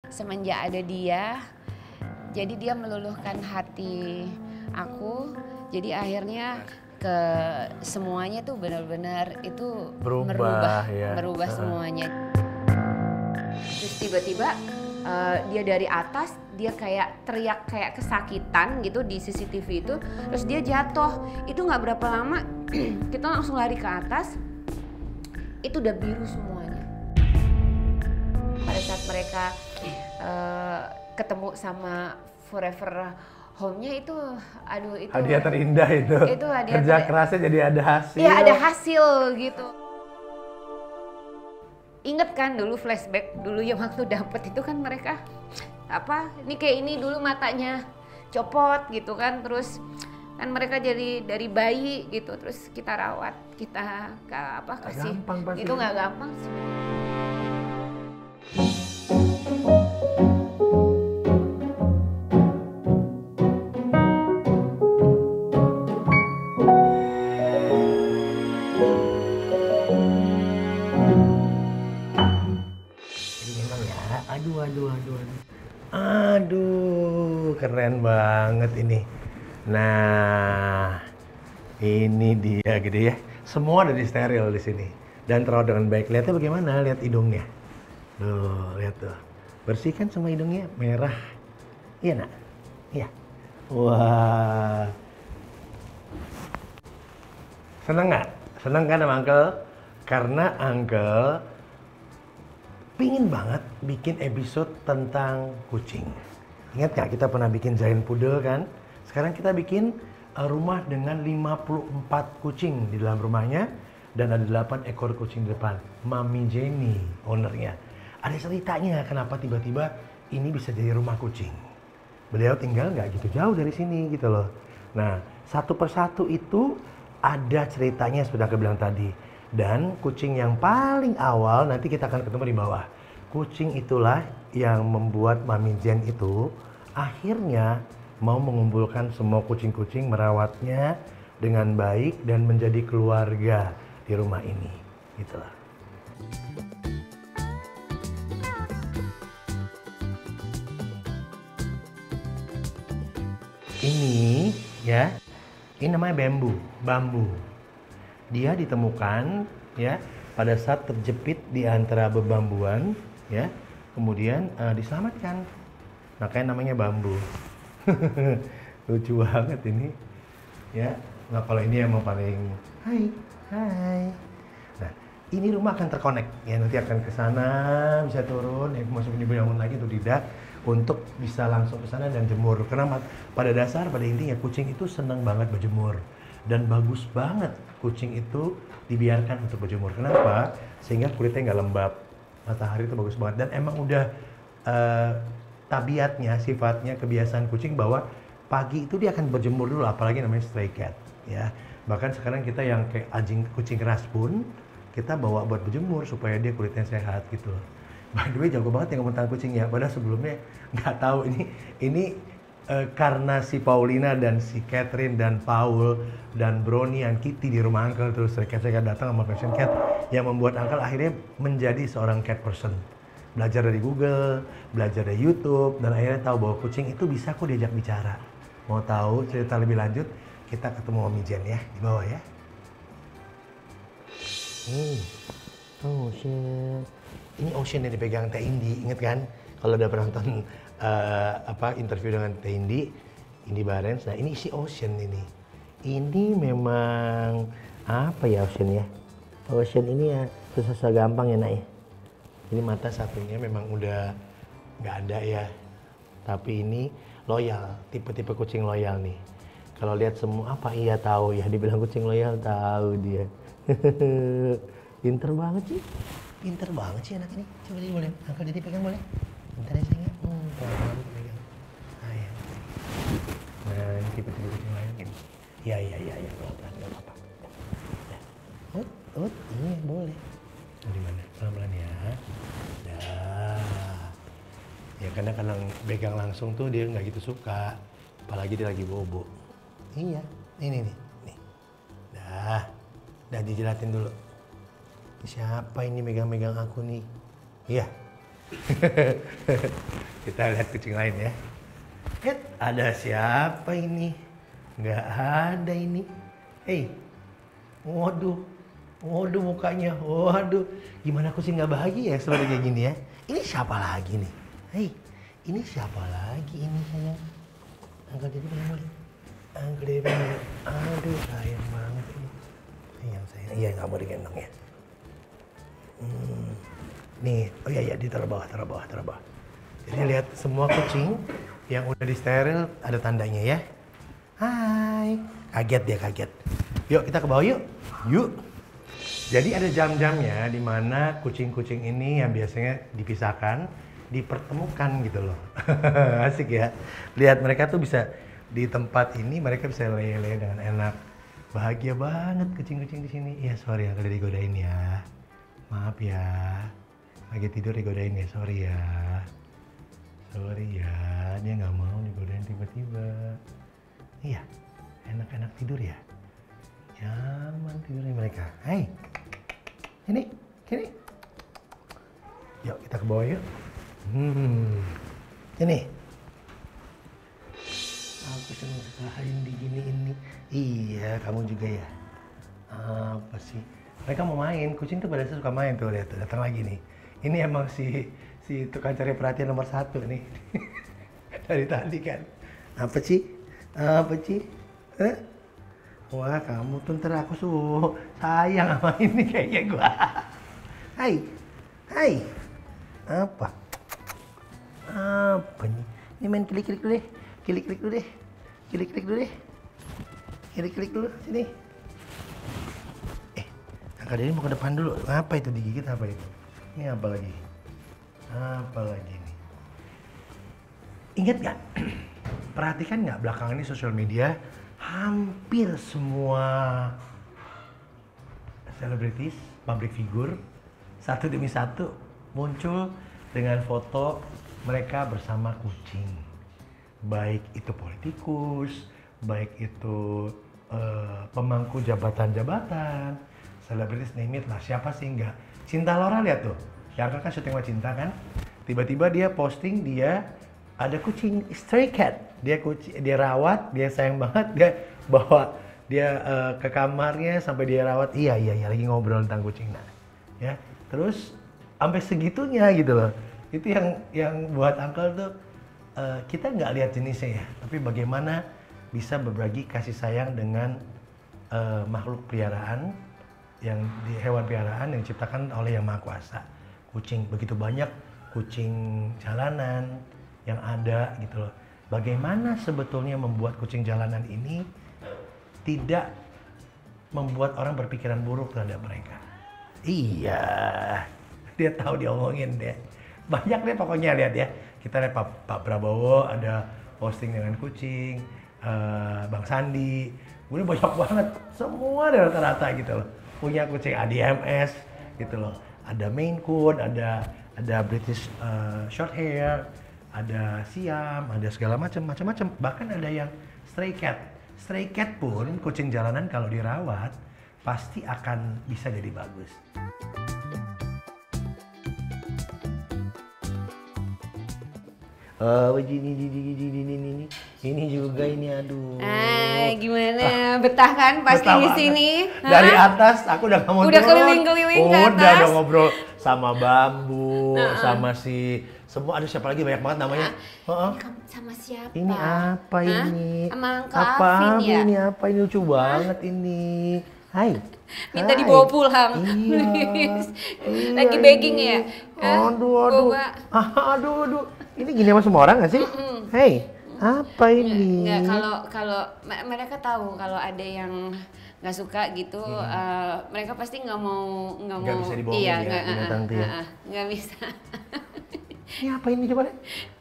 Semenjak ada dia, jadi dia meluluhkan hati aku. Jadi akhirnya ke semuanya tuh benar-benar itu Berubah, ya. merubah semuanya. Terus tiba-tiba dia dari atas, dia kayak teriak kayak kesakitan gitu di CCTV itu. Terus dia jatuh. Itu nggak berapa lama kita langsung lari ke atas. Itu udah biru semuanya. Pada saat mereka ketemu sama Forever Home-nya itu, aduh itu Hadiah terindah itu. Itu hadiah kerja kerasnya jadi ada hasil. Iya, ada hasil gitu. Ingat kan dulu flashback dulu yang waktu dapet itu kan mereka apa? Ini kayak ini dulu matanya copot gitu kan, terus kan mereka jadi dari bayi gitu, terus kita rawat, kita kasih. Gampang pasti. Itu nggak gampang sih. Aduh, keren banget ini. Nah, ini dia gitu ya. Semua ada di steril di sini dan terawat dengan baik. Lihatnya bagaimana? Lihat hidungnya. Tuh, lihat tuh. Bersihkan semua hidungnya, merah. Iya, Nak? Iya. Wah. Seneng nggak? Seneng kan sama Uncle? Karena Uncle pingin banget bikin episode tentang kucing. Ingat nggak kita pernah bikin Giant Poodle kan? Sekarang kita bikin rumah dengan 54 kucing di dalam rumahnya dan ada 8 ekor kucing di depan. Mami Jenny, ownernya. Ada ceritanya kenapa tiba-tiba ini bisa jadi rumah kucing. Beliau tinggal nggak gitu jauh dari sini gitu loh. Nah, satu persatu itu ada ceritanya seperti aku bilang tadi. Dan kucing yang paling awal nanti kita akan ketemu di bawah. Kucing itulah yang membuat Mami Jen itu akhirnya mau mengumpulkan semua kucing-kucing, merawatnya dengan baik dan menjadi keluarga di rumah ini. Gitulah. Ini ya, ini namanya bambu. Dia ditemukan ya pada saat terjepit di antara bebambuan ya, kemudian diselamatkan. Makanya namanya bambu. Lucu banget ini ya. Nah, kalau ini emang paling hai. Nah, ini rumah akan terkonek ya, nanti akan ke sana bisa turun ya, masuk dibangun lagi atau tidak untuk bisa langsung ke sana dan jemur. Karena pada dasar pada intinya kucing itu senang banget berjemur. Dan bagus banget kucing itu dibiarkan untuk berjemur. Kenapa? Sehingga kulitnya nggak lembab. Matahari itu bagus banget. Dan emang udah tabiatnya, sifatnya, kebiasaan kucing bahwa pagi itu dia akan berjemur dulu. Apalagi namanya stray cat. Ya. Bahkan sekarang kita yang kayak kucing keras pun kita bawa buat berjemur supaya dia kulitnya sehat gitu. By the way, jago banget yang ngomong tentang kucing ya. Padahal sebelumnya nggak tahu ini karena si Paulina dan si Catherine dan Paul dan Brownie dan Kitty di rumah Uncle, terus saya datang sama Passion Cat yang membuat Uncle akhirnya menjadi seorang cat person. Belajar dari Google, belajar dari YouTube, dan akhirnya tahu bahwa kucing itu bisa kok diajak bicara. Mau tahu cerita lebih lanjut, kita ketemu Mami Jen ya, di bawah ya. Ocean. Ini Ocean yang dipegang Teh Indi, inget kan? Kalau udah pernah nonton interview dengan Teh Indi Barens. Nah, ini si Ocean ini. Ini memang apa ya Ocean ya? Ocean ini ya susah gampang ya Nak ya. Ini mata satunya memang udah nggak ada ya. Tapi ini loyal, tipe-tipe kucing loyal nih. Kalau lihat semua apa iya tahu ya, dibilang kucing loyal tahu dia. Pinter banget sih. Pinter banget sih anak ini. Coba dia boleh, angkat jadi pegang boleh. Bentar ya sayang. Pegang. Ah, ya. Nah, ini tipe-tipe kucing lain kan. Iya, pelan-pelan, nggak apa-apa. Iya boleh. Nah, di mana? Pelan-pelan ya. Dah. Ya karena pegang langsung tuh dia nggak gitu suka. Apalagi dia lagi bobo. Iya, nih. Dah dijelatin dulu. Siapa ini megang-megang aku nih? Iya. Kita lihat kucing lain ya. Ada siapa ini? Nggak ada ini. Hei, waduh, waduh mukanya, waduh. Gimana kucing nggak bahagia ya seperti kayak gini ya? Ini siapa lagi nih? Hei, ini siapa lagi ini sayang? Angkat jadi boleh. Angkat jadi boleh. Aduh sayang banget ini. Sayang. Iya nggak mau digendong ya. Nih, oh iya, ditaruh bawah. Jadi lihat semua kucing yang udah disteril ada tandanya ya. Hai, kaget. Yuk kita ke bawah yuk. Jadi ada jam-jamnya di mana kucing-kucing ini yang biasanya dipisahkan, dipertemukan gitu loh. Asik ya. Lihat mereka tuh bisa di tempat ini mereka bisa lele dengan enak. Bahagia banget kucing-kucing di sini. Iya, sorry kalau digodain ya. Maaf ya. Lagi tidur digodain ya, sorry ya. Dia nggak mau digodain tiba-tiba. Iya, enak-enak tidur ya. Nyaman tidurnya mereka. Hai, sini. Yuk kita ke bawah yuk. Sini. Aku senang sekali diginiin nih. Iya, kamu juga ya. Apa sih? Mereka mau main, kucing tuh pada suka main tuh, lihat tuh, datang lagi nih. Ini emang si tukang cari perhatian nomor 1 nih. Dari tadi kan. Apa sih? Wah kamu tuh ntar aku sayang sama ini kayaknya gua. Hai. Apa nih? Ini main klik-klik dulu deh. Klik-klik dulu, sini. Angkat ini mau ke depan dulu. Apa itu digigit apa itu? Ini apa lagi nih? Ingat nggak? Perhatikan nggak belakangan ini sosial media hampir semua selebritis, public figure satu demi satu muncul dengan foto mereka bersama kucing. Baik itu politikus, baik itu pemangku jabatan-jabatan, selebritis name it lah, siapa sih enggak. Cinta Laura lihat tuh, yang kan syuting sama Cinta kan, tiba-tiba dia posting dia ada kucing stray cat, dia rawat, dia sayang banget, dia bawa dia ke kamarnya sampai dia rawat. Iya lagi ngobrol tentang kucing nah, ya terus sampai segitunya gitu loh. Itu yang buat Uncle tuh kita nggak lihat jenisnya ya, tapi bagaimana bisa berbagi kasih sayang dengan makhluk peliharaan yang di hewan peliharaan yang diciptakan oleh Yang Maha Kuasa. Kucing begitu banyak kucing jalanan yang ada gitu loh. Bagaimana sebetulnya membuat kucing jalanan ini tidak membuat orang berpikiran buruk terhadap mereka. Iya, dia tahu diomongin deh. Banyak deh pokoknya lihat ya. Kita lihat Pak Prabowo ada posting dengan kucing, Bang Sandi, udah banyak banget. Semua rata-rata gitu loh. Punya kucing ADMS gitu loh. Ada Maine Coon, ada British Short Hair, ada Siam, ada segala macam-macam. Bahkan ada yang stray cat. Stray cat pun kucing jalanan kalau dirawat pasti akan bisa jadi bagus. Ini juga ini aduh. Gimana? Betah kan pasti di sini? Dari atas aku udah nggak mau udah turun. keliling-keliling ke atas. Udah ngobrol sama Bambu, sama si semua, ada siapa lagi banyak banget namanya. Sama siapa? Ini apa ini? Sama Kavin ya? Ini apa ini lucu banget ini. Hai. Minta dibawa pulang. Iya. Lagi begging ya? Aduh. Ini gini sama semua orang nggak sih? Hei, apa ini? Enggak, kalau mereka tahu kalau ada yang nggak suka gitu, mereka pasti nggak mau. Nggak bisa dibohongin ya, binatang tuh ya? Nggak bisa. Ini apa ini coba deh?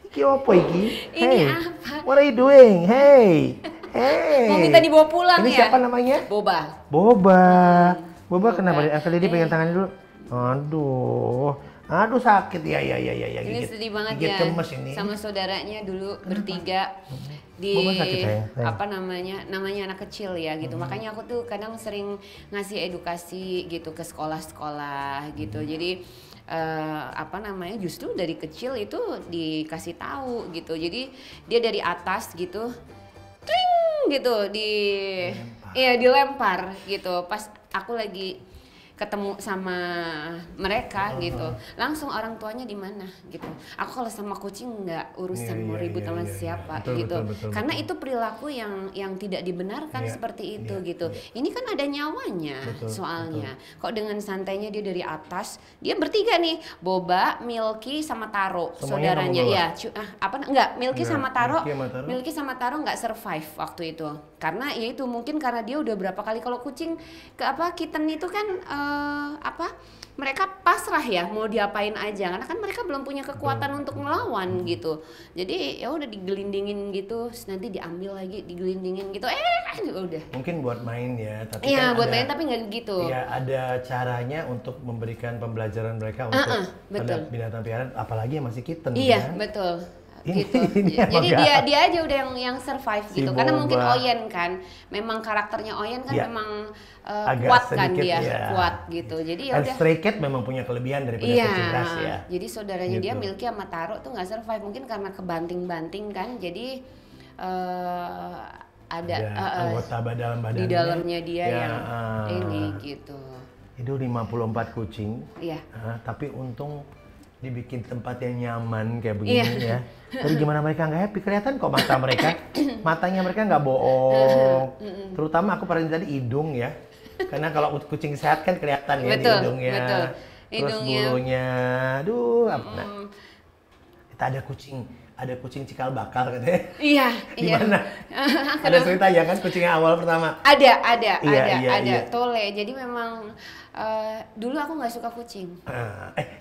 Iki apa iki? Ini apa? What are you doing? Hey. Mau minta dibawa pulang ini ya? Ini siapa namanya? Boba kenapa? Angkat Didi pegang tangannya dulu. Aduh sakit ya. Ini sedih banget ya. Gemes ini. Sama saudaranya dulu bertiga di sakit, apa namanya anak kecil ya gitu. Makanya aku tuh kadang sering ngasih edukasi gitu ke sekolah-sekolah gitu. Jadi apa namanya, justru dari kecil itu dikasih tahu gitu. Jadi dia dari atas gitu, tring gitu dilempar gitu. Pas aku lagi ketemu sama mereka gitu, langsung orang tuanya di mana gitu. Aku kalau sama kucing nggak urusan mau ribut sama siapa gitu, karena itu perilaku yang tidak dibenarkan seperti itu gitu. Ini kan ada nyawanya soalnya. Kok dengan santainya dia dari atas, dia bertiga nih, Boba, Milky sama Taro, saudaranya ya. Milky sama Taro nggak survive waktu itu, karena ya itu mungkin karena dia udah berapa kali, kalau kucing kitten itu kan mereka pasrah ya, mau diapain aja, karena kan mereka belum punya kekuatan untuk melawan gitu. Jadi ya udah digelindingin gitu, nanti diambil lagi, digelindingin gitu, udah. Mungkin buat main ya, tapi iya, buat main tapi nggak gitu. Ya ada caranya untuk memberikan pembelajaran mereka untuk binatang peliharaan, apalagi yang masih kitten. Iya, betul. Gitu. Jadi dia aja udah yang survive gitu, karena mungkin Oyen kan, memang karakternya Oyen kan memang kuat kan, dia kuat gitu. Jadi ya udah. Stray Cat memang punya kelebihan daripada kucing ras ya. Jadi saudaranya dia Milky sama Taro tuh nggak survive, mungkin karena kebanting-banting kan. Jadi ada anggota dalam badannya di dalamnya dia yang ini gitu. Itu 54 kucing. Iya. Tapi untung dibikin tempat yang nyaman kayak begini ya. Tapi gimana mereka nggak happy? Kelihatan kok mata mereka, matanya mereka nggak bohong. Terutama aku paling tadi hidung ya, karena kalau kucing sehat kan kelihatan ya di hidungnya. Betul. Terus bulunya, aduh. Kita ada kucing cikal bakal katanya. Iya. Gimana? Ada cerita ya kan kucing yang awal pertama? Ada. Tole. Jadi memang dulu aku nggak suka kucing.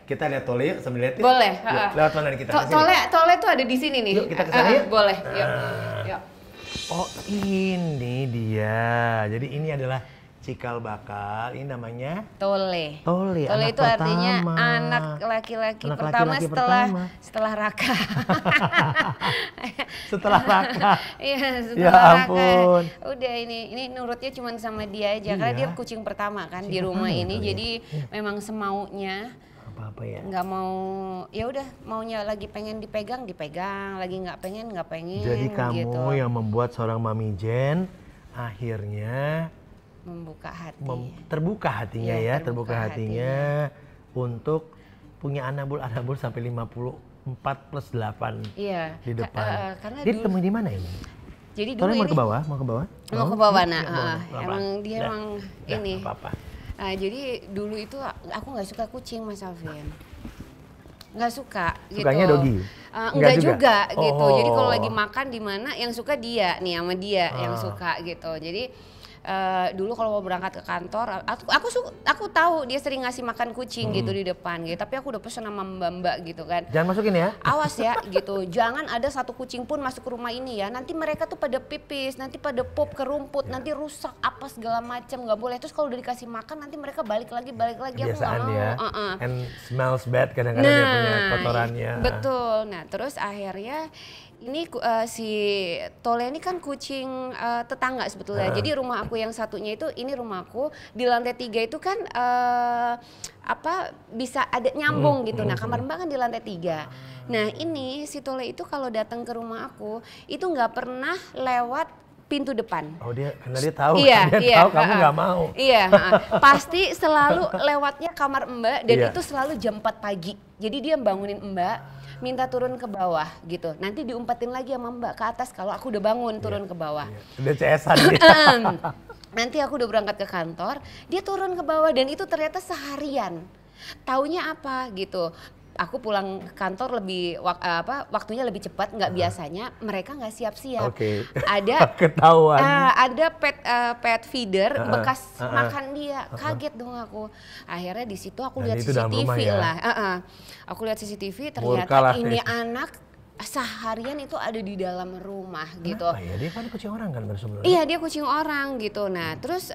Kita lihat Tole yuk sambil lihat. Boleh. Lewat mana nih kita? Tole tuh ada di sini nih. Yuk kita kesana yuk. Boleh. Yuk. Oh ini dia. Jadi ini adalah cikal bakal. Ini namanya Tole. Tole Itu artinya anak laki-laki pertama setelah Raka. Setelah Raka. Iya, setelah ya ampun. Raka. Udah ini nurutnya cuma sama dia aja, karena dia kucing pertama kan di rumah ini. Jadi memang semaunya. Apa ya? Nggak mau, ya udah maunya lagi pengen dipegang, lagi nggak pengen. Jadi kamu gitu. Yang membuat seorang Mami Jen akhirnya membuka hati. Terbuka hatinya terbuka hatinya untuk punya anabul sampai 54 plus 8 di depan. Karena dia ditemui di mana ini? Jadi dulu ini mau ke bawah? Mau ke bawah, emang dia emang ini. Apa-apa. Jadi dulu itu aku nggak suka kucing, Mas Alvin. Nggak suka gitu. Sukanya dogi? Enggak juga gitu. Jadi kalau lagi makan di mana yang suka dia nih, sama dia yang suka gitu. Jadi dulu kalau mau berangkat ke kantor, aku tahu dia sering ngasih makan kucing gitu di depan gitu. Tapi aku udah pesen sama mbak-mbak gitu kan. Jangan masukin ya. Awas ya gitu. Jangan ada satu kucing pun masuk ke rumah ini ya. Nanti mereka tuh pada pipis, nanti pada pup ke rumput, nanti rusak apa segala macam, nggak boleh. Terus kalau udah dikasih makan nanti mereka balik lagi. Aku nggak mau. Ya. And smells bad kadang-kadang dia punya kotorannya. Betul. Nah terus akhirnya ini si Tole ini kan kucing tetangga sebetulnya. Jadi rumah aku yang satunya itu, ini rumahku di lantai 3 itu kan bisa ada nyambung gitu. Nah kamar mbak kan di lantai 3. Nah ini si Tole itu kalau datang ke rumah aku itu nggak pernah lewat pintu depan. Oh karena dia tahu, tahu kamu nggak mau. Iya, pasti selalu lewatnya kamar mbak dan itu selalu jam 4 pagi. Jadi dia bangunin mbak, minta turun ke bawah gitu. Nanti diumpetin lagi sama mbak ke atas kalau aku udah bangun turun ke bawah. Udah CS-an dia. Nanti aku udah berangkat ke kantor, dia turun ke bawah dan itu ternyata seharian. Taunya apa gitu. Aku pulang ke kantor lebih waktunya lebih cepat, nggak biasanya mereka nggak siap-siap. Ada ketahuan. Ada pet feeder bekas makan dia. Kaget dong aku. Akhirnya di situ aku lihat CCTV lah. Aku lihat CCTV ternyata ini anak seharian itu ada di dalam rumah gitu. Kenapa ya? Dia kan kucing orang kan sebelumnya. Iya, dia kucing orang gitu. Nah, terus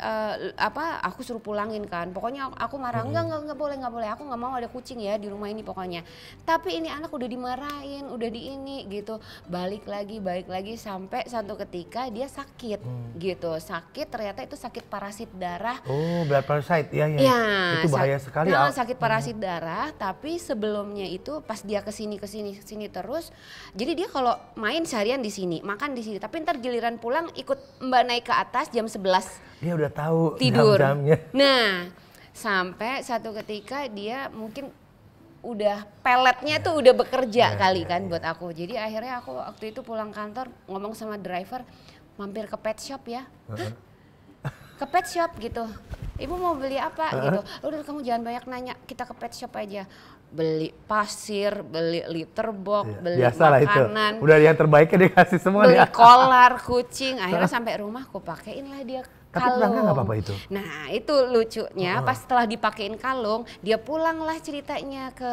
aku suruh pulangin kan. Pokoknya aku marah, enggak boleh. Aku nggak mau ada kucing ya di rumah ini pokoknya. Tapi ini anak udah dimarahin, udah di ini gitu. Balik lagi sampai satu ketika dia sakit gitu. Sakit, ternyata itu sakit parasit darah. Oh, blood parasite. Iya. Itu bahaya sekali. Sakit parasit darah, tapi sebelumnya itu pas dia kesini terus, jadi dia kalau main seharian di sini, makan di sini, tapi ntar giliran pulang ikut Mbak naik ke atas jam 11. Dia udah tahu tidur. jam-jamnya. Nah, sampai satu ketika dia mungkin udah peletnya tuh udah bekerja kali kan buat aku. Jadi akhirnya aku waktu itu pulang kantor ngomong sama driver, mampir ke pet shop ya. Hah? Ke pet shop gitu. Ibu mau beli apa gitu. Udah kamu jangan banyak nanya, kita ke pet shop aja. Beli pasir, beli litter box, beli biasalah makanan. Itu. Udah yang terbaiknya dikasih semua beli dia. kolar, kucing. Akhirnya sampai rumah aku pakein lah dia Tapi kalung. pulangnya nggak apa-apa itu? Nah itu lucunya pas setelah dipakein kalung, dia pulang lah ceritanya ke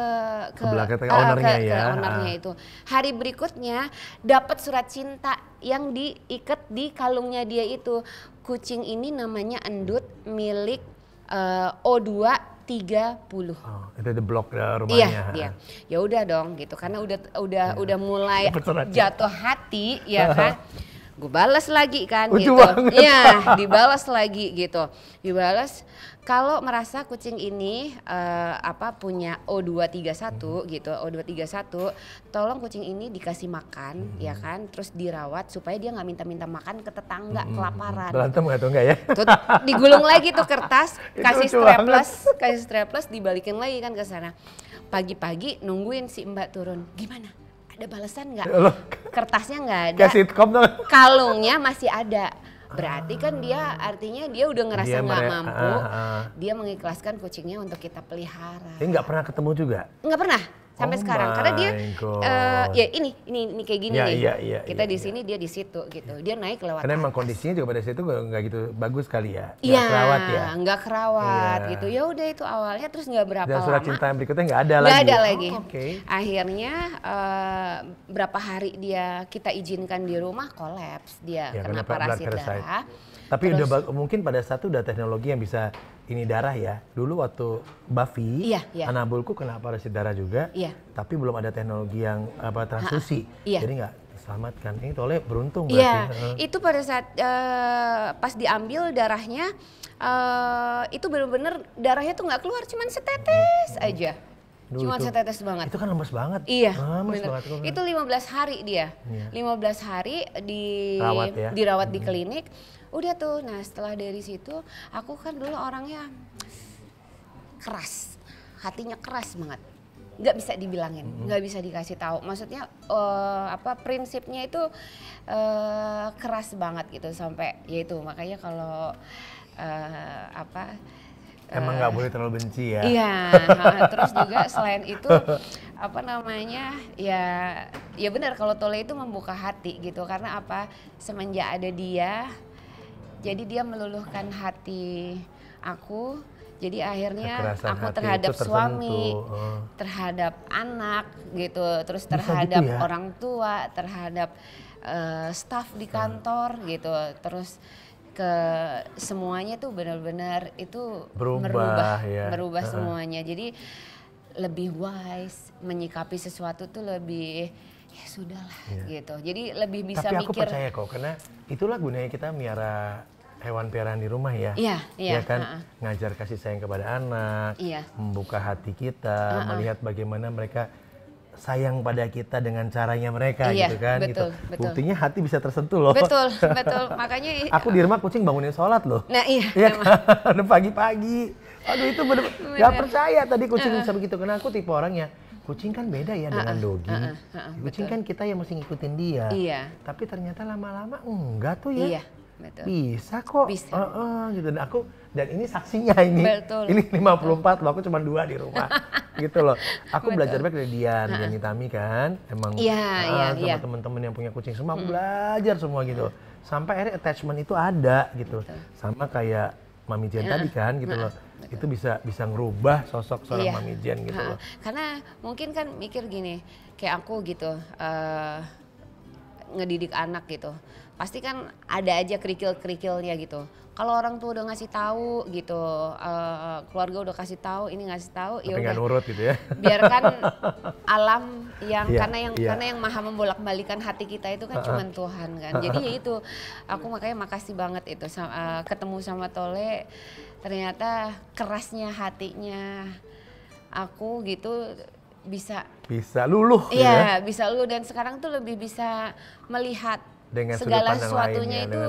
belakang ownernya ya. Ke ownernya itu. Hari berikutnya dapat surat cinta yang diikat di kalungnya dia itu. Kucing ini namanya Endut milik O2 30. Oh, itu the blok rumahnya. Iya. Ya udah dong gitu karena udah mulai jatuh hati ya kan. Gue balas lagi kan Lucu gitu. banget. Iya, dibalas lagi gitu. Dibalas kalau merasa kucing ini punya O231 gitu, O231, tolong kucing ini dikasih makan ya kan, terus dirawat supaya dia nggak minta-minta makan ke tetangga kelaparan. Berantem nggak tuh enggak ya? Tuh, digulung lagi tuh kertas, kasih strapless, dibalikin lagi kan ke sana. Pagi-pagi nungguin si Mbak turun. Gimana? Ada balasan nggak? Kertasnya nggak ada. Kayak sitcom dong. Kalungnya masih ada. Berarti kan artinya dia udah ngerasa nggak mampu. Dia mengikhlaskan kucingnya untuk kita pelihara. Dia nggak pernah ketemu juga? Nggak pernah. Sampai sekarang karena dia ya ini kayak gini nih. Iya, kita di sini dia di situ gitu. Dia naik lewat. Karena emang kondisinya juga pada situ nggak gitu bagus kali ya. Nggak kerawat ya. Nggak kerawat gitu. Ya udah itu awalnya terus nggak berapa lama. Dan surat cinta yang berikutnya nggak ada lagi. Nggak ada lagi. Okay. Akhirnya berapa hari kita izinkan di rumah kolaps dia kena parasit darah. Tapi udah mungkin pada saat itu udah teknologi yang bisa ini darah ya. Dulu waktu Buffy, Anabulku kena parasit darah juga. Tapi belum ada teknologi yang transfusi. Jadi nggak diselamatkan. Ini Tole beruntung berarti. Itu pada saat pas diambil darahnya itu benar-benar darahnya tuh nggak keluar, cuman setetes aja. Cuma setetes banget. Itu kan lemes banget. Iya, lemes banget. Itu 15 hari dia. 15 hari dirawat di klinik. Udah tuh, nah setelah dari situ aku kan dulu orangnya keras, hatinya keras banget, nggak bisa dibilangin, nggak bisa dikasih tahu. Maksudnya prinsipnya itu keras banget gitu sampai ya itu makanya kalau emang nggak boleh terlalu benci ya. Iya, terus juga selain itu ya benar kalau Tole itu membuka hati gitu karena semenjak ada dia. Jadi dia meluluhkan hati aku, jadi akhirnya aku terhadap suami, terhadap anak gitu, terus terhadap orang tua, terhadap staf di kantor gitu, terus ke semuanya tuh benar-benar itu merubah semuanya. Jadi lebih wise, menyikapi sesuatu tuh lebih ya sudahlah gitu. Jadi lebih bisa mikir. Tapi aku mikir. percaya kok karena itulah gunanya kita miara hewan peliharaan di rumah ya. Iya kan ngajar kasih sayang kepada anak, membuka hati kita, melihat bagaimana mereka sayang pada kita dengan caranya mereka gitu kan. Betul. Buktinya hati bisa tersentuh loh. Betul. Makanya aku di rumah kucing bangunin sholat loh. Nah Kan? Pagi-pagi. Aduh itu bener gak percaya tadi kucing bisa begitu karena aku tipe orangnya. Kucing kan beda ya dengan dogi. Kucing kan kita yang mesti ngikutin dia. Tapi ternyata lama-lama enggak tuh ya. Betul. Bisa kok. Bisa. Gitu. Dan ini saksinya ini. Betul. Ini 54 loh, aku cuma 2 di rumah. Gitu loh. Aku belajar banyak dari Dian Tami kan. Emang sama teman-teman yang punya kucing semua aku belajar semua gitu. Sampai akhirnya attachment itu ada gitu. Betul. Sama kayak Mami Jen tadi kan gitu loh. itu bisa ngerubah sosok seorang Mami Jen gitu loh. Karena mungkin kan mikir gini, kayak aku gitu, ngedidik anak gitu, pasti kan ada aja kerikil-kerikilnya gitu. Kalau orang tua udah ngasih tahu gitu, keluarga udah kasih tahu, ini ngasih tahu, ya udah. Nggak nurut gitu ya. Biarkan alam yang karena yang maha membolak-balikan hati kita itu kan cuman Tuhan kan. Jadi ya itu, aku makanya makasih banget itu ketemu sama Tole, ternyata kerasnya hatinya aku gitu bisa luluh. Iya, gitu ya. Bisa luluh, dan sekarang tuh lebih bisa melihat dengan segala sesuatunya itu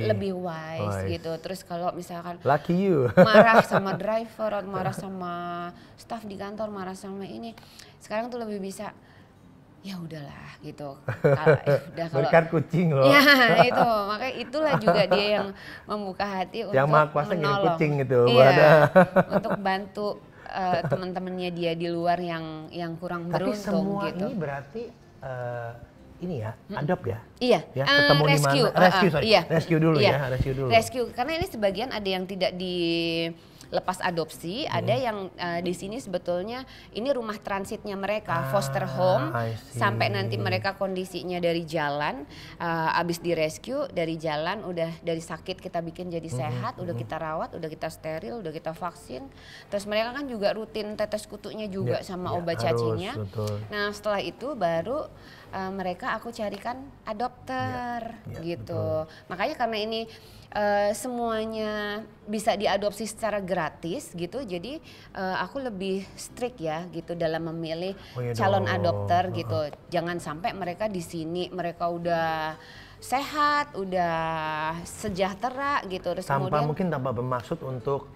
lebih wise gitu. Terus kalau misalkan lucky you marah sama driver atau marah sama staff di kantor, marah sama ini, sekarang tuh lebih bisa ya udahlah gitu. Berkat kucing loh. Ya itu, makanya itulah juga dia yang membuka hati untuk yang maha kuasa ngirim kucing gitu. Iya, untuk bantu teman-temannya dia di luar yang kurang beruntung. Tapi semua gitu. ini berarti ini ya, adopt ya? Iya, ya, ketemu rescue. Di mana? Rescue, sorry. Iya. Rescue dulu ya, rescue dulu. Rescue, karena ini sebagian ada yang tidak dilepas adopsi, ada yang di sini sebetulnya ini rumah transitnya mereka, foster home, sampai nanti mereka kondisinya dari jalan, abis di rescue, dari jalan, udah dari sakit kita bikin jadi sehat, udah kita rawat, udah kita steril, udah kita vaksin, terus mereka kan juga rutin tetes kutunya juga sama obat cacingnya. Nah setelah itu baru mereka aku carikan adopter gitu. Betul. Makanya karena ini semuanya bisa diadopsi secara gratis gitu, jadi aku lebih strict ya gitu dalam memilih calon adopter gitu. Jangan sampai mereka di sini mereka udah sehat, udah sejahtera gitu. Terus mungkin tanpa bermaksud untuk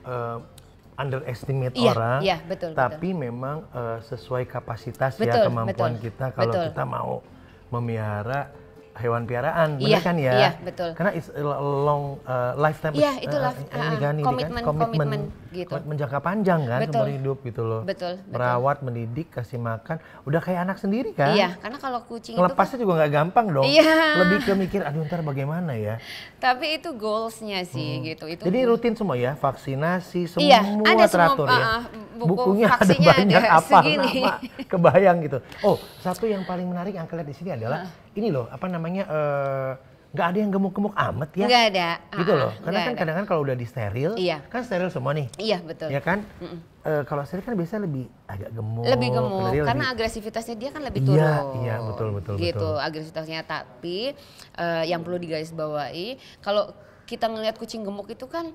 underestimate orang, betul, tapi memang sesuai kapasitas ya kemampuan kita kalau kita mau memelihara hewan piaraan, benar kan ya? Iya, betul. Karena it's a long lifetime, komitmen gitu. Komitmen jangka panjang kan, seumur hidup gitu loh. Betul. Merawat, mendidik, kasih makan, udah kayak anak sendiri kan? Iya, karena kalau kucing lepasnya itu juga nggak gampang dong. Iya. Lebih ke mikir, aduh ntar bagaimana ya? Tapi itu goalsnya sih gitu. Itu jadi rutin semua ya, vaksinasi, semua ada teratur semua, ya. Bukunya ada banyak apa nama, kebayang gitu. Oh, satu yang paling menarik yang lihat di sini adalah ini loh, apa namanya? Nggak ada yang gemuk-gemuk amat ya. Nggak ada. Gitu loh. Karena kan kadang-kadang kalau udah di steril, kan steril semua nih. Iya, betul. Ya kan? Kalau steril kan biasanya lebih agak gemuk. Lebih gemuk, karena agresivitasnya dia kan lebih turun. Iya, betul. Gitu, agresivitasnya. Tapi yang perlu digarisbawahi, kalau kita ngelihat kucing gemuk itu kan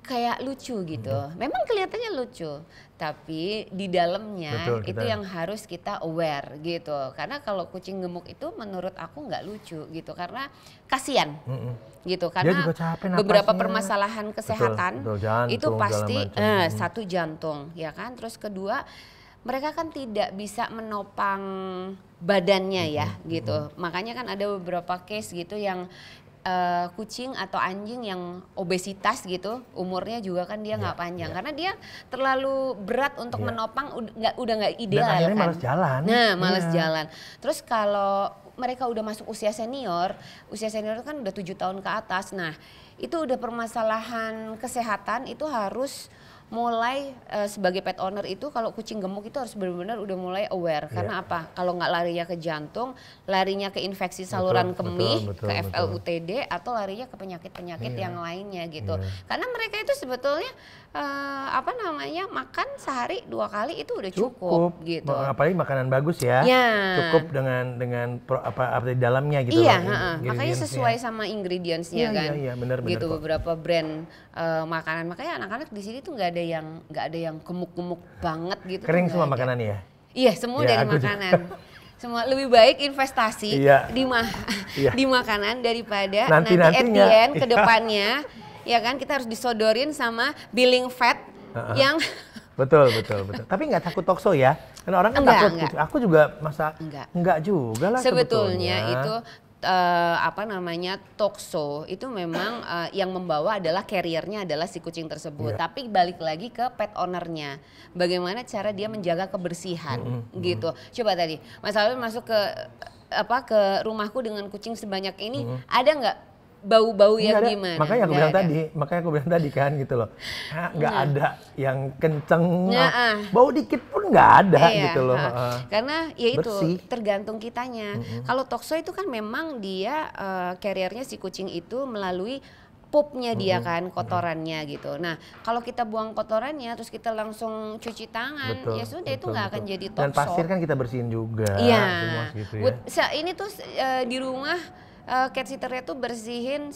kayak lucu gitu. Memang kelihatannya lucu, tapi di dalamnya itu yang harus kita aware gitu. Karena kalau kucing gemuk itu menurut aku nggak lucu gitu, karena kasihan gitu. Karena beberapa permasalahan kesehatan jantung, itu pasti satu jantung, ya kan. Terus kedua, mereka kan tidak bisa menopang badannya ya gitu. Makanya kan ada beberapa case gitu yang kucing atau anjing yang obesitas gitu, umurnya juga kan dia nggak panjang karena dia terlalu berat untuk menopang, udah nggak ideal. Dan akhirnya kan malas jalan. Nah, malas jalan. Terus kalau mereka udah masuk usia senior itu kan udah 7 tahun ke atas. Nah, itu udah permasalahan kesehatan, itu harus mulai sebagai pet owner itu kalau kucing gemuk itu harus benar-benar udah mulai aware. Karena apa? Kalau nggak larinya ke jantung, larinya ke infeksi saluran kemih, ke FLUTD, atau larinya ke penyakit-penyakit yang lainnya gitu. Karena mereka itu sebetulnya makan sehari 2 kali itu udah cukup gitu. Apalagi makanan bagus ya. Cukup dengan apa di dalamnya gitu. Makanya sesuai sama ingredientsnya kan. Iya, benar. Gitu beberapa brand makanan, makanya anak-anak di sini tuh nggak ada yang gemuk-gemuk banget gitu. Kering semua makanannya ya? Iya, semua dari makanan. Semua lebih baik investasi di makanan daripada nanti at the end ke depannya ya kan kita harus disodorin sama billing fat yang betul. Tapi nggak takut tokso ya? Karena orang kan takut. Enggak. Aku juga enggak juga lah sebetulnya itu tokso itu memang yang membawa adalah carrier-nya adalah si kucing tersebut. Tapi balik lagi ke pet owner-nya. Bagaimana cara dia menjaga kebersihan gitu. Coba tadi Mas Alvin masuk ke rumahku dengan kucing sebanyak ini, ada nggak bau-bau yang Nggak ada. gimana? Makanya aku Nggak bilang ada. tadi, kan gitu loh. Nggak ada yang kenceng, Nggak, bau dikit pun nggak ada Iya, gitu loh. karena ya itu Bersih. tergantung kitanya. Kalau Tokso itu kan memang dia carrier-nya si kucing itu melalui pupnya dia kan, kotorannya gitu. Nah, kalau kita buang kotorannya terus kita langsung cuci tangan, Betul, ya sudah itu betul, nggak akan betul. jadi Dan Tokso. pasir kan kita bersihin juga. Iya. Semua gitu ya. Ini tuh di rumah cat sitternya tuh bersihin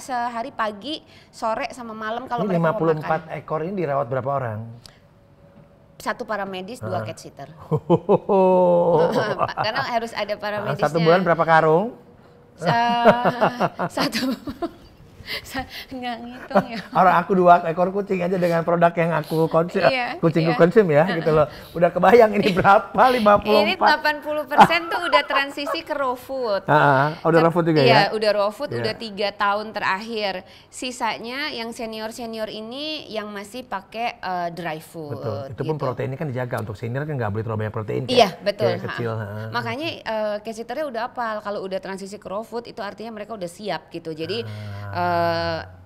sehari pagi, sore sama malam kalau Ini mereka mau makan. 54 ekor ini dirawat berapa orang? 1 paramedis, 2 cat sitter. Hohoho. Karena harus ada paramedisnya. 1 bulan berapa karung? Satu nggak ngitung ya. Orang aku 2 ekor kucing aja dengan produk yang aku konsum, Iya, kucingku iya. konsum ya gitu loh. Udah kebayang ini berapa? 54. Ini 80% tuh udah transisi ke raw food. Udah raw food juga Iya, ya? udah raw food, Iya. udah 3 tahun terakhir. Sisanya yang senior ini yang masih pakai dry food. Betul. Itu pun gitu. proteinnya kan dijaga. Untuk senior kan nggak boleh terlalu banyak protein. Iya, betul. Kayak kecil. Makanya cat sitternya udah apal. Kalau udah transisi ke raw food itu artinya mereka udah siap gitu. Jadi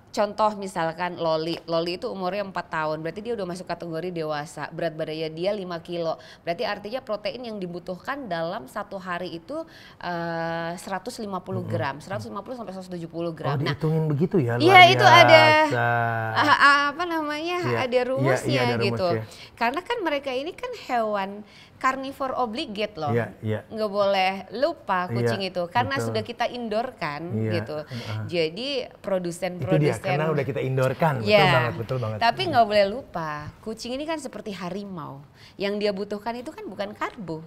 contoh misalkan Loli itu umurnya 4 tahun, berarti dia udah masuk kategori dewasa, berat badannya dia 5 kilo, berarti artinya protein yang dibutuhkan dalam 1 hari itu 150 gram, 150 sampai 170 gram. Oh, dihitungin begitu ya? Iya, Luar itu ada biasa. apa namanya, Iya, ada rumusnya iya, ada gitu. rumusnya. Karena kan mereka ini kan hewan carnivore obligate loh. Iya, iya. Nggak boleh lupa kucing Iya, itu karena betul. sudah kita indoorkan Iya, gitu. Jadi Itu dia, produsen-produsen karena udah kita indoorkan. ya, Betul banget. tapi nggak boleh lupa, kucing ini kan seperti harimau. Yang dia butuhkan itu kan bukan karbo,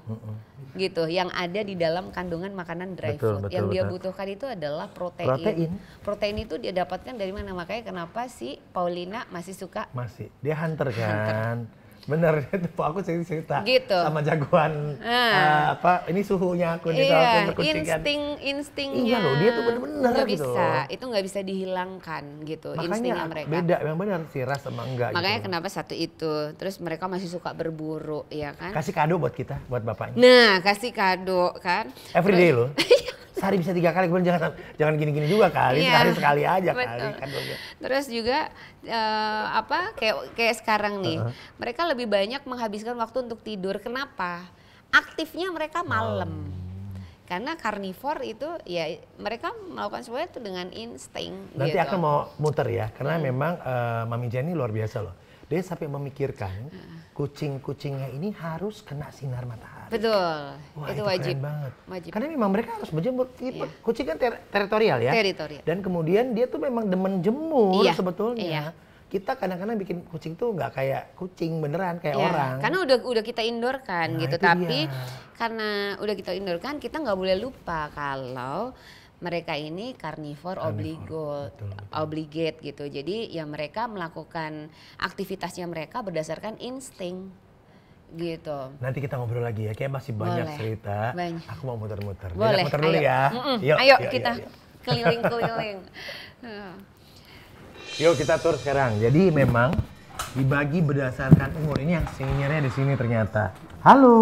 gitu. Yang ada di dalam kandungan makanan dry Betul, food. betul, Yang dia betul. butuhkan itu adalah protein. Protein. Protein itu dia dapatkan dari mana? Makanya kenapa si Paulina masih suka Masih, dia hunter kan. Bener, itu aku cerita Gitu. sama jagoan ini suhunya aku nih iya, kalau kucing kan. instingnya. Iya loh, dia tuh bener-bener nggak gitu. bisa, itu nggak bisa dihilangkan gitu instingnya Makanya mereka. beda, memang benar sih ras sama enggak Makanya gitu. kenapa satu itu, terus mereka masih suka berburu, ya kan? Kasih kado buat kita, buat bapaknya. Nah, kasih kado kan. Everyday loh. Sehari bisa 3 kali, kemudian jangan gini-gini juga kali, Iya, sehari sekali aja kali betul. kadonya. Terus juga kayak sekarang nih, mereka lebih banyak menghabiskan waktu untuk tidur. Kenapa? Aktifnya mereka malam. Karena karnivor itu ya mereka melakukan semuanya itu dengan insting. Nanti gitu. akan mau muter ya, karena memang Mami Jenny luar biasa loh. Dia sampai memikirkan kucing-kucingnya ini harus kena sinar matahari. Betul, Wah, itu itu wajib. keren banget. Wajib. Karena memang mereka harus berjemur. Iya. Kucing kan teritorial ya. Teritorial. Dan kemudian dia tuh memang demen jemur Iya, sebetulnya. iya. Kita kadang-kadang bikin kucing tuh nggak kayak kucing beneran, kayak Ya, orang. karena udah kita indoorkan Nah, gitu, itu tapi dia. karena udah kita indoorkan kita nggak boleh lupa kalau mereka ini carnivore obligate gitu. Jadi ya mereka melakukan aktivitasnya mereka berdasarkan insting gitu. Nanti kita ngobrol lagi ya, kayak masih banyak Boleh. cerita. Banyak. Aku mau muter-muter. Boleh, Muter dulu ayo. ya. Yuk, Ayo yuk, kita yuk, yuk. keliling-keliling. Yuk kita tur sekarang. Jadi memang dibagi berdasarkan umur. Ini yang seniornya di sini ternyata. Halo.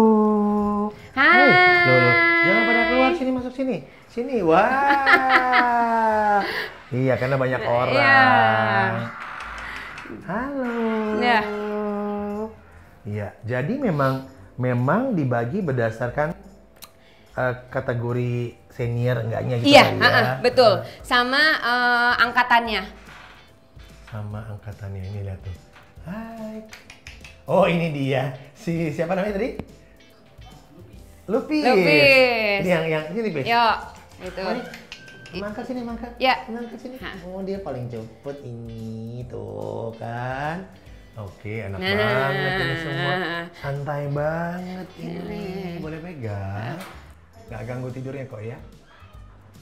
Hai. Loh. Jangan pada keluar, sini masuk sini. Sini. Wah. Iya, karena banyak orang. Iya. Halo. Ya. Iya, jadi memang dibagi berdasarkan kategori senior enggaknya gitu Iya, kali ya. betul. Sama angkatannya. Sama angkatannya, ini lihat tuh. Hai. Oh, ini dia. Siapa namanya tadi? Lupis. Lupis. Ini yang ini, Pis. Yuk, itu. Oh, ini. Mangkat sini, mangkat. Ya. Mangkat sini. Hah. Oh, dia paling cepet ini tuh kan. Oke, enak Nah. banget ini semua. Santai banget ini. Boleh pegang. Nggak ganggu tidurnya kok ya.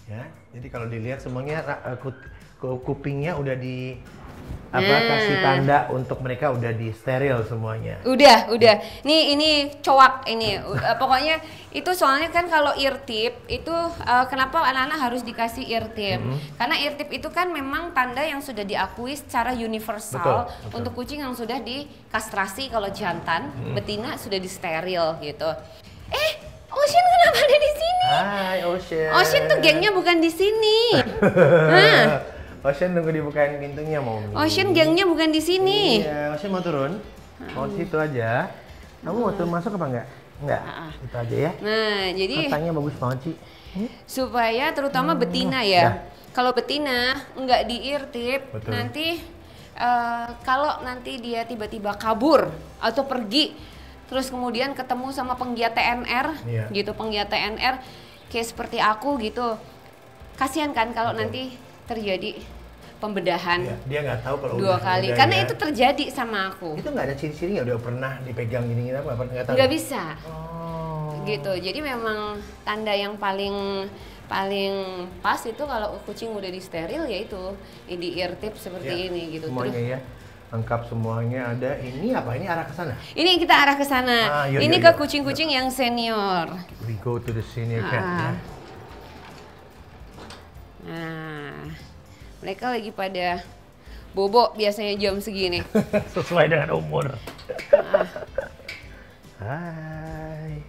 Ya, jadi kalau dilihat semuanya kupingnya udah di kasih tanda untuk mereka udah di steril semuanya. Udah. Ini coak ini. Pokoknya itu soalnya kan kalau ear tip itu kenapa anak-anak harus dikasih ear tip? Karena ear tip itu kan memang tanda yang sudah diakui secara universal Betul. untuk kucing yang sudah dikastrasi kalau jantan, betina sudah di steril gitu. Ocean kenapa pada di sini? Hai Ocean. Ocean tuh gengnya bukan di sini. Ocean nunggu dibukain pintunya mau. Ocean gengnya bukan di sini. Iya, Ocean mau turun? Mau situ aja. Kamu mau turun masuk apa enggak? Enggak. Itu aja ya. Nah, jadi matanya bagus banget sih. supaya terutama betina ya. Kalau betina nggak diirtip, Betul. nanti kalau nanti dia tiba-tiba kabur atau pergi, terus kemudian ketemu sama penggiat TNR, gitu, penggiat TNR kayak seperti aku gitu, kasihan kan kalau nanti terjadi pembedahan. Dia nggak tahu kalau 2 kali, karena itu terjadi sama aku. Itu nggak ada ciri-cirinya, udah pernah dipegang gini apa nggak tahu? Nggak bisa. Oh. Gitu, jadi memang tanda yang paling pas itu kalau kucing udah disteril yaitu diirtip seperti ini gitu. Semuanya Terus, ya, lengkap semuanya ada. Ini apa? Ini arah ke sana? ini kita arah ke sana. Ini ke kucing-kucing yang senior. We go to the senior cat ya. Nah, mereka lagi pada bobo biasanya jam segini. Sesuai dengan umur. Hai.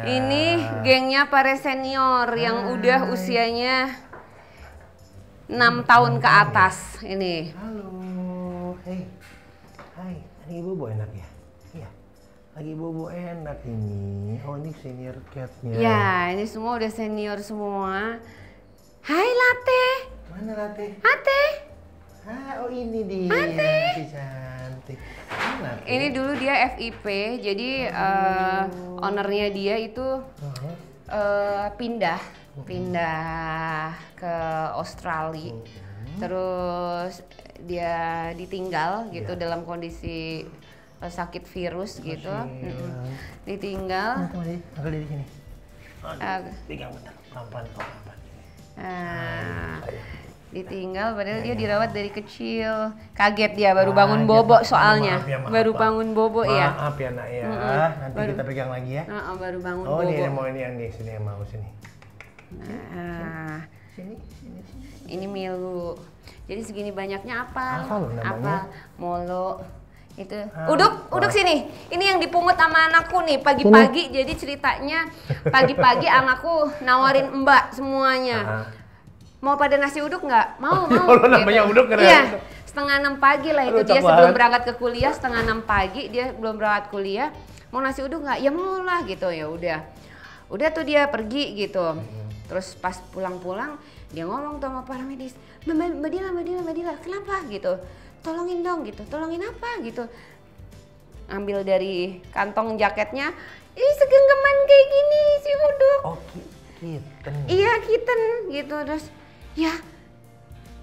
Ini gengnya para senior yang udah usianya 6 tahun ke atas ini. Halo, hai, lagi bobo enak ya? Iya, lagi bobo enak ini. Oh ini senior catnya. Ya, ini semua udah senior semua. Hai Latte. Mana Latte? Latte. Oh ini dia, si cantik. Ini dulu dia FIP, jadi ownernya dia itu pindah ke Australia. Terus dia ditinggal gitu dalam kondisi sakit virus gitu. Ditinggal. Aku di sini. Pegang bentar, pelan-pelan. Ditinggal padahal dia dirawat dari kecil. Kaget dia baru bangun bobo soalnya. Baru bangun bobo ya. Maaf ya nak ya. Nanti kita pegang lagi ya. Baru bangun bobo. Oh ini mau ini yang di sini yang mau sini. Nah, Sini. ini Milu. Jadi segini banyaknya apa? Apa? Molo. Itu. Uduk sini. Ini yang dipungut sama anakku nih pagi-pagi. Jadi ceritanya pagi-pagi anakku nawarin Mbak semuanya. Mau pada nasi uduk nggak? Mau. Kalau namanya uduk keren. Iya, 5:30 pagi lah itu. Dia sebelum berangkat ke kuliah, 5:30 pagi dia belum berangkat kuliah. Mau nasi uduk nggak? Ya mau lah gitu. Ya udah tuh dia pergi gitu. Terus pas pulang-pulang dia ngomong tuh sama para medis, Mbak Dila, kenapa gitu? Tolongin dong gitu. Tolongin apa gitu? Ambil dari kantong jaketnya, ih segenggaman kayak gini si uduk. Oh kitten. Iya kitten gitu. Terus ya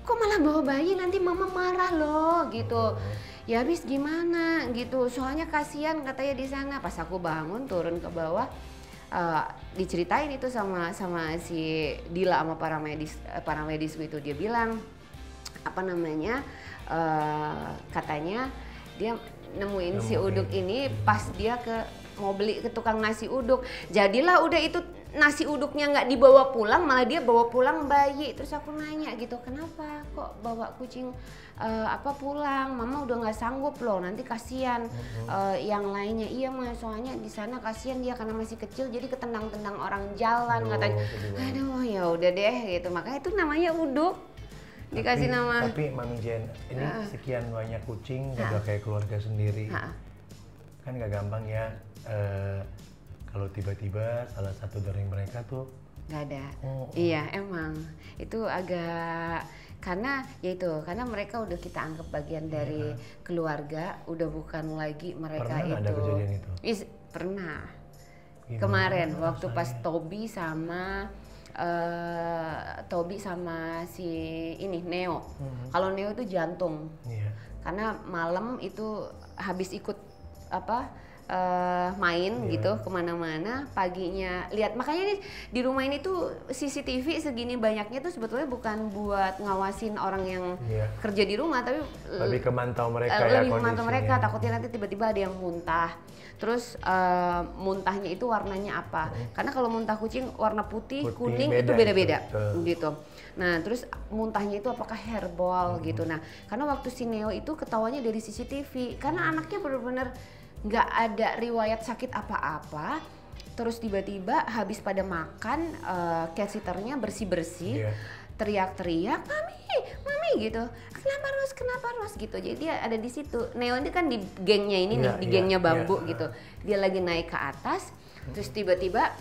kok malah bawa bayi, nanti mama marah loh gitu. Ya habis gimana gitu, soalnya kasihan katanya di sana. Pas aku bangun turun ke bawah, diceritain itu sama si Dila sama para medis itu. Dia bilang apa namanya, katanya dia nemuin si uduk ini pas dia mau beli ke tukang nasi uduk. Jadilah udah itu nasi uduknya nggak dibawa pulang, malah dia bawa pulang bayi. Terus aku nanya gitu, kenapa kok bawa kucing pulang? Mama udah nggak sanggup loh, nanti kasihan yang lainnya. Iya mas, soalnya di sana kasihan dia karena masih kecil, jadi ketendang-tendang orang jalan katanya. Aduh ya udah deh gitu, makanya itu namanya uduk. Dikasih nama. Tapi Mami Jen, ini sekian banyak kucing udah kayak keluarga sendiri. Kan nggak gampang ya. Kalau tiba-tiba salah satu dari mereka tuh nggak ada. Iya emang itu agak karena mereka udah kita anggap bagian dari keluarga, udah bukan lagi mereka. Pernah ada kejadian itu? Pernah. Gimana Kemarin waktu pas Toby sama si ini Neo. Kalau Neo itu jantung. Karena malam itu habis ikut main gitu kemana-mana, paginya lihat. Makanya di rumah ini tuh CCTV segini banyaknya tuh sebetulnya bukan buat ngawasin orang yang kerja di rumah, tapi lebih kemantau mereka mereka, takutnya nanti tiba-tiba ada yang muntah. Terus muntahnya itu warnanya apa? Karena kalau muntah kucing warna putih kuning itu beda-beda gitu. Nah terus muntahnya itu apakah hairball gitu. Nah karena waktu si Neo itu ketawanya dari CCTV, karena anaknya benar-benar nggak ada riwayat sakit apa-apa. Terus tiba-tiba habis pada makan, cat sitternya bersih-bersih, teriak-teriak, mami gitu, kenapa Ros gitu. Jadi dia ada di situ. Neo ini kan di gengnya ini nih, di gengnya Bambu gitu. Dia lagi naik ke atas, terus tiba-tiba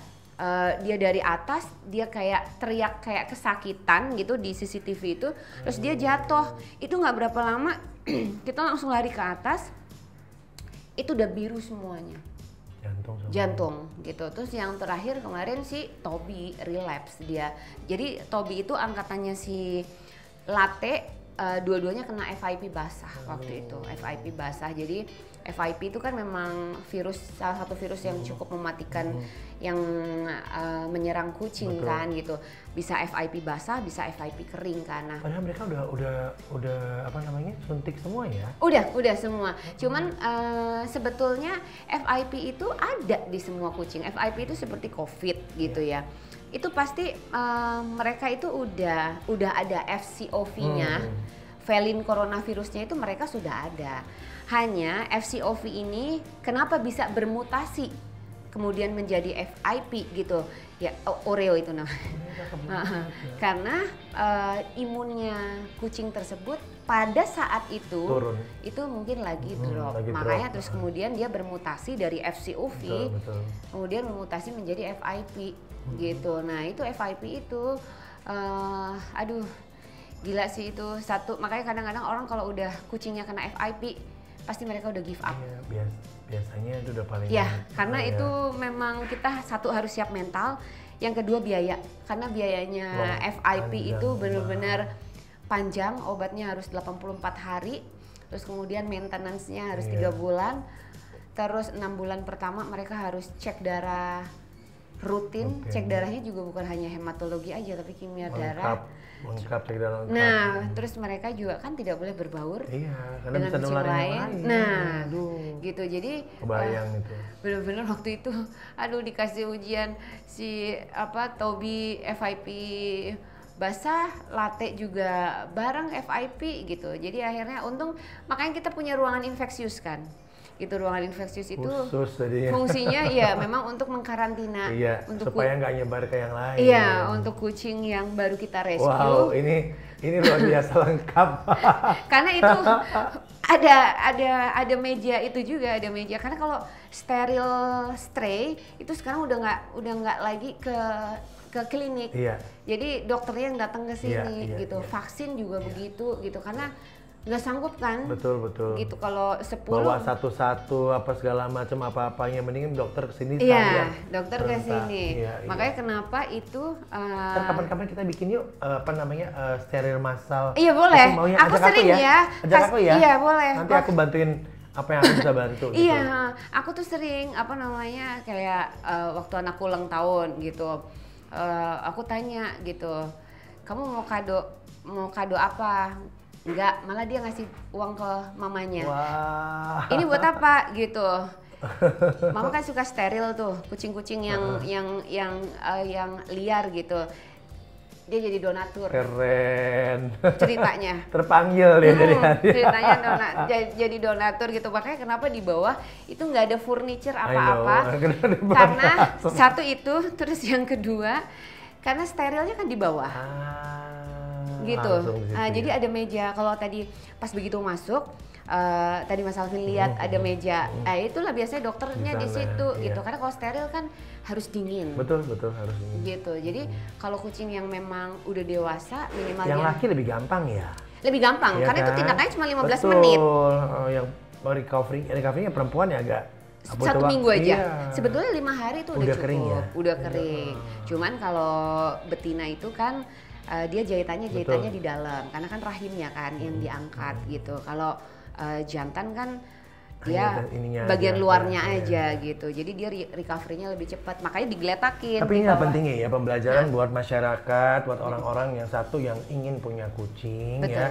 dia dari atas, dia kayak teriak kayak kesakitan gitu di CCTV itu, terus dia jatuh. Itu nggak berapa lama, kita langsung lari ke atas, itu udah biru semuanya. Jantung gitu. Terus yang terakhir kemarin si Toby relapse dia. Jadi Toby itu angkatannya si Latte, dua-duanya kena FIP basah waktu itu. FIP basah. Jadi FIP itu kan memang salah satu virus yang cukup mematikan, yang menyerang kucing. Betul. Kan gitu. Bisa FIP basah, bisa FIP kering kan. Nah, padahal mereka udah apa namanya, suntik semua ya? Udah semua. Cuman sebetulnya FIP itu ada di semua kucing. FIP itu seperti COVID gitu ya. Itu pasti mereka itu udah ada FCOV-nya. Valin coronavirusnya itu mereka sudah ada. Hanya FCOV ini kenapa bisa bermutasi kemudian menjadi FIP gitu ya, Oreo itu namanya. Karena imunnya kucing tersebut pada saat itu turun. Itu mungkin lagi drop. Makanya terus kemudian dia bermutasi dari FCOV, kemudian bermutasi menjadi FIP gitu. Nah itu FIP itu aduh gila sih itu satu. Makanya kadang-kadang orang kalau udah kucingnya kena FIP pasti mereka udah give up. Iya, biasanya itu udah paling. Ya, karena itu memang kita satu harus siap mental, yang kedua biaya. Karena biayanya FIP itu benar-benar panjang, obatnya harus 84 hari, terus kemudian maintenance-nya harus 3 bulan, terus 6 bulan pertama mereka harus cek darah rutin. Cek darahnya juga bukan hanya hematologi aja, tapi kimia darah. Lengkap cek darah lengkap. Nah, terus mereka juga kan tidak boleh berbaur dengan kucing lain. Nah, gitu. Jadi kebayang itu. Bener-bener waktu itu, dikasih ujian si Toby FIP basah, Latte juga bareng FIP gitu. Jadi akhirnya untung, makanya kita punya ruangan infeksius kan. Gitu, ruangan infeksius itu khusus fungsinya ya memang untuk mengkarantina, untuk supaya nggak nyebar ke yang lain. Iya, untuk kucing yang baru kita rescue. Wow, ini luar biasa lengkap. Karena itu ada meja itu juga, ada meja. Karena kalau steril stray itu sekarang udah nggak lagi ke klinik. Jadi dokternya yang datang ke sini gitu. Vaksin juga begitu gitu, karena nggak sanggup kan. Betul gitu. Kalau 10 bawa satu-satu apa segala macam apa-apanya, mendingan dokter kesini. Dokter kesini. Makanya kenapa itu kapan-kapan kita bikin yuk steril massal. Iya boleh. Aku sering ya. Ajak aku ya. Iya boleh. Nanti aku bantuin apa yang aku bisa bantu. Gitu. Iya, aku tuh sering kayak waktu anakku ulang tahun gitu, aku tanya gitu, kamu mau kado apa? Enggak, malah dia ngasih uang ke mamanya. Wah. Ini buat apa gitu? Mama kan suka steril tuh, kucing-kucing yang liar gitu. Dia jadi donatur. Keren. Ceritanya. Terpanggil dia dari hati. Ceritanya jadi donatur gitu. Makanya kenapa di bawah itu nggak ada furniture apa-apa. Karena satu itu, terus yang kedua karena sterilnya kan di bawah. Gitu. Jadi ada meja. Kalau tadi pas begitu masuk, tadi Mas Alvin lihat ada meja. Itulah biasanya dokternya di situ gitu. Karena kalau steril kan harus dingin. Betul harus dingin. Gitu. Jadi kalau kucing yang memang udah dewasa minimal yang laki lebih gampang ya. Lebih gampang karena itu tindakannya cuma 15 menit. Betul. Yang recovery-nya perempuan ya agak 1 minggu aja. Sebetulnya 5 hari itu udah cukup. Kering ya? Udah kering. Cuman kalau betina itu kan dia jahitannya di dalam, karena kan rahimnya kan yang diangkat gitu. Kalau jantan kan dia bagian luarnya aja gitu. Jadi dia recovery-nya lebih cepat, makanya digeletakin. Tapi ini pentingnya ya pembelajaran buat masyarakat, buat orang-orang yang satu yang ingin punya kucing. Betul. Ya.